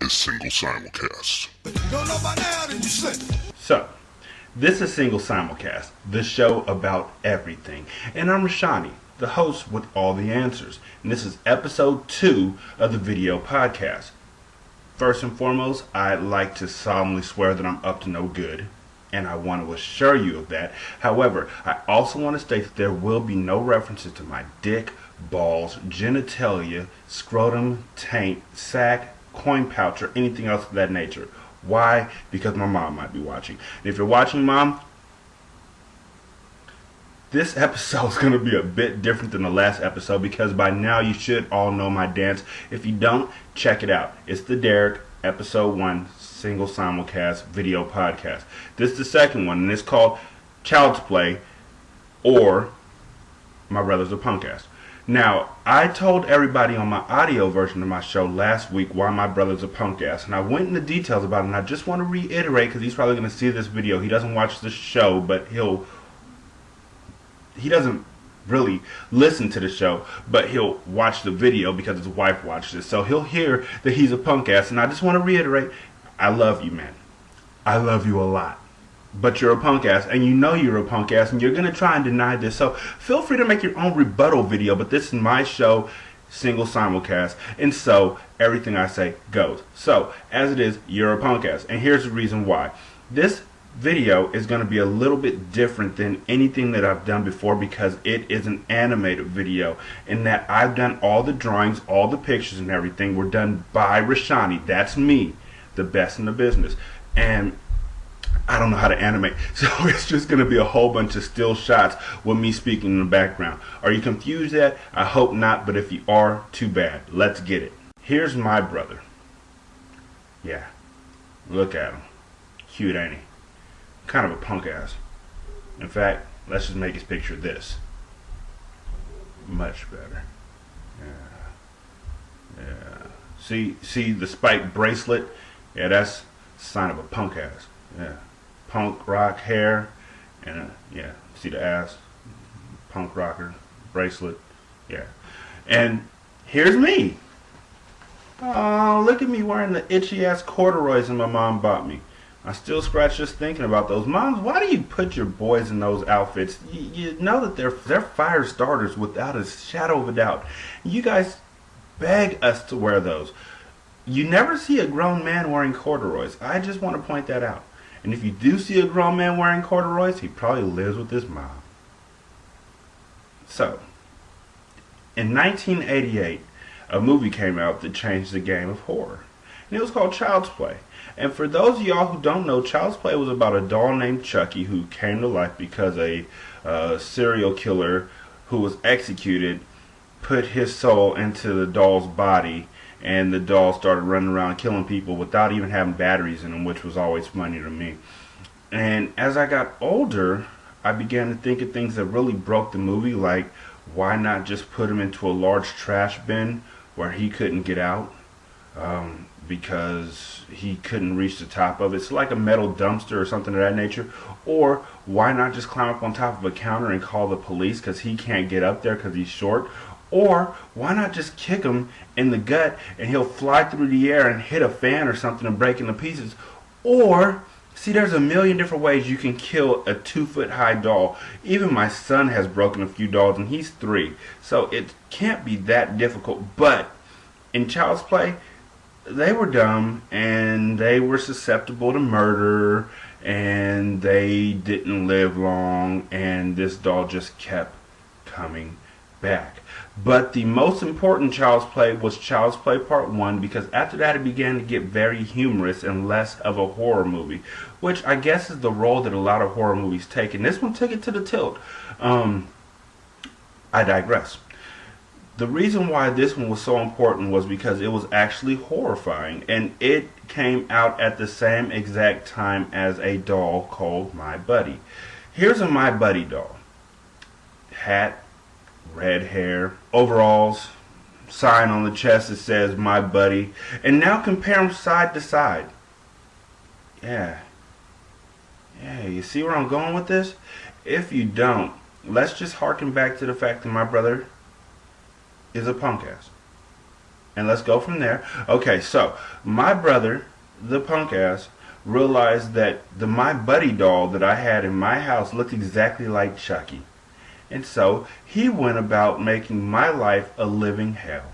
is Single Simulcast. Don't know by now, then you slip. So, this is Single Simulcast, the show about everything. And I'm Rashanii, the host with all the answers. And this is episode 2 of the video podcast. First and foremost, I'd like to solemnly swear that I'm up to no good. And I want to assure you of that. However, I also want to state that there will be no references to my dick, balls, genitalia, scrotum, taint, sack, coin pouch, or anything else of that nature. Why? Because my mom might be watching. And if you're watching, Mom, this episode is going to be a bit different than the last episode because by now you should all know my dance. If you don't, check it out. It's the Derek, episode 1, Single Simulcast video podcast. This is the second one, and it's called Child's Play, or My Brother's a Punk Ass. Now, I told everybody on my audio version of my show last week why my brother's a punk ass, and I went into details about it, and I just want to reiterate because he's probably going to see this video. He doesn't watch the show, but he doesn't really listen to the show, but he'll watch the video because his wife watched it. So he'll hear that he's a punk ass, and I just want to reiterate, I love you, man. I love you a lot. But you're a punk ass, and you know you're a punk ass, and you're going to try and deny this. So feel free to make your own rebuttal video, but this is my show, Single Simulcast, and so everything I say goes. So, as it is, you're a punk ass, and here's the reason why. This video is going to be a little bit different than anything that I've done before because it is an animated video, in that I've done all the drawings, all the pictures and everything were done by Rashanii. That's me, the best in the business. And I don't know how to animate, so it's just going to be a whole bunch of still shots with me speaking in the background. Are you confused yet? I hope not, but if you are, too bad. Let's get it. Here's my brother. Yeah, look at him. Cute, ain't he? Kind of a punk ass. In fact, let's just make his picture this. Much better. Yeah. See the spiked bracelet? Yeah, that's a sign of a punk ass. Yeah. Punk rock hair, and yeah, see the ass, punk rocker bracelet, yeah. And here's me. Oh, look at me wearing the itchy ass corduroys that my mom bought me. I still scratch just thinking about those. Moms, why do you put your boys in those outfits? You know that they're fire starters without a shadow of a doubt. You guys beg us to wear those. You never see a grown man wearing corduroys. I just want to point that out. And if you do see a grown man wearing corduroys, he probably lives with his mom. So, in 1988, a movie came out that changed the game of horror. And it was called Child's Play. And for those of y'all who don't know, Child's Play was about a doll named Chucky who came to life because a serial killer who was executed put his soul into the doll's body, and the doll started running around killing people without even having batteries in them, which was always funny to me. And as I got older, I began to think of things that really broke the movie, like why not just put him into a large trash bin where he couldn't get out because he couldn't reach the top of it. It's like a metal dumpster or something of that nature. Or why not just climb up on top of a counter and call the police because he can't get up there because he's short. Or why not just kick him in the gut and he'll fly through the air and hit a fan or something and break into pieces. Or, see, there's a million different ways you can kill a 2-foot high doll. Even my son has broken a few dolls and he's 3. So it can't be that difficult. But in Child's Play, they were dumb and they were susceptible to murder and they didn't live long, and this doll just kept coming back. But the most important Child's Play was Child's Play Part 1, because after that it began to get very humorous and less of a horror movie, which I guess is the role that a lot of horror movies take, and this one took it to the tilt. I digress. The reason why this one was so important was because it was actually horrifying, and it came out at the same exact time as a doll called My Buddy. Here's a My Buddy doll. Hat, red hair, overalls, sign on the chest that says My Buddy, and now compare them side to side. Yeah, you see where I'm going with this? If you don't, let's just harken back to the fact that my brother is a punk ass. and let's go from there. Okay, so my brother, the punk ass, realized that the My Buddy doll that I had in my house looked exactly like Chucky. And so he went about making my life a living hell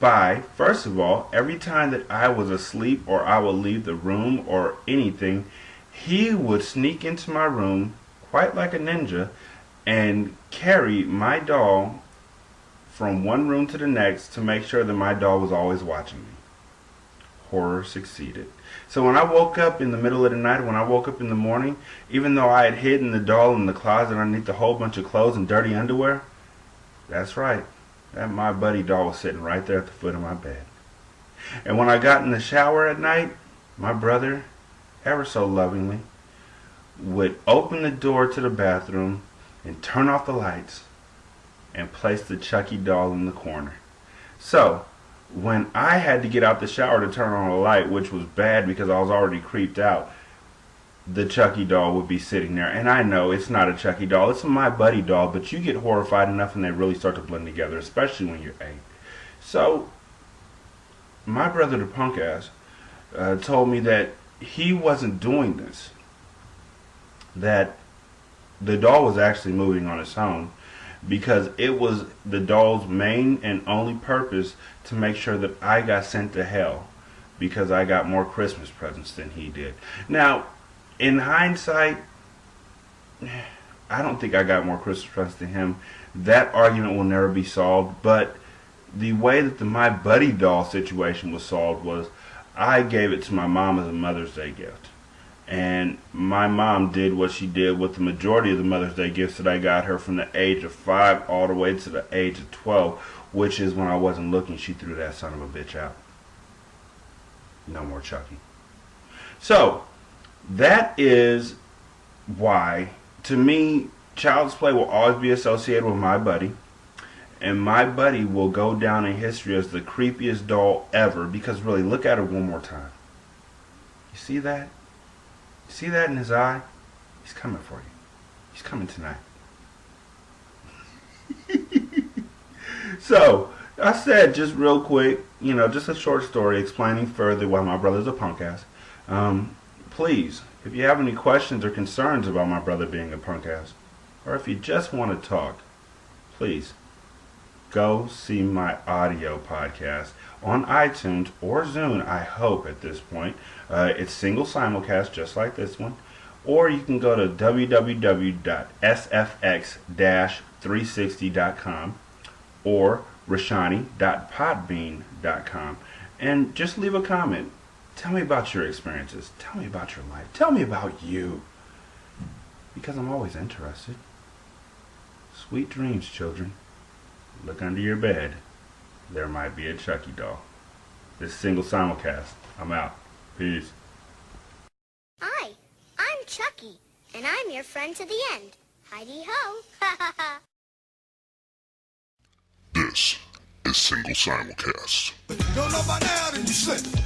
by, first of all, every time that I was asleep or I would leave the room or anything, he would sneak into my room quite like a ninja and carry my doll from one room to the next to make sure that my doll was always watching me. Horror succeeded. So when I woke up in the middle of the night, when I woke up in the morning, even though I had hidden the doll in the closet underneath a whole bunch of clothes and dirty underwear, that's right, that My Buddy doll was sitting right there at the foot of my bed. And when I got in the shower at night, my brother, ever so lovingly, would open the door to the bathroom and turn off the lights and place the Chucky doll in the corner. So when I had to get out the shower to turn on a light, which was bad because I was already creeped out, the Chucky doll would be sitting there. And I know it's not a Chucky doll, it's a My Buddy doll, but you get horrified enough and they really start to blend together, especially when you're 8. So my brother, the punk ass, told me that he wasn't doing this, that the doll was actually moving on its own, because it was the doll's main and only purpose to make sure that I got sent to hell because I got more Christmas presents than he did. Now, in hindsight, I don't think I got more Christmas presents than him. That argument will never be solved, but the way that the My Buddy doll situation was solved was I gave it to my mom as a Mother's Day gift. And my mom did what she did with the majority of the Mother's Day gifts that I got her from the age of 5 all the way to the age of 12, which is when I wasn't looking, she threw that son of a bitch out. No more Chucky. So, that is why, to me, Child's Play will always be associated with My Buddy. And My Buddy will go down in history as the creepiest doll ever, because really, look at it one more time. You see that? See that in his eye? He's coming for you. He's coming tonight. So, I said just real quick, just a short story explaining further why my brother's a punk ass. Please, if you have any questions or concerns about my brother being a punk ass, or if you just want to talk, please go see my audio podcast on iTunes or Zune, I hope at this point. It's single simulcast just like this one. Or you can go to www.sfx-360.com or rashanii.podbean.com and just leave a comment. Tell me about your experiences. Tell me about your life. Tell me about you. Because I'm always interested. Sweet dreams, children. Look under your bed. There might be a Chucky doll. This is single simulcast. I'm out. Peace. Hi, I'm Chucky, and I'm your friend to the end. Heidi-ho. Ha ha ha. This is Single Simulcast. Don't know by now, then you slip.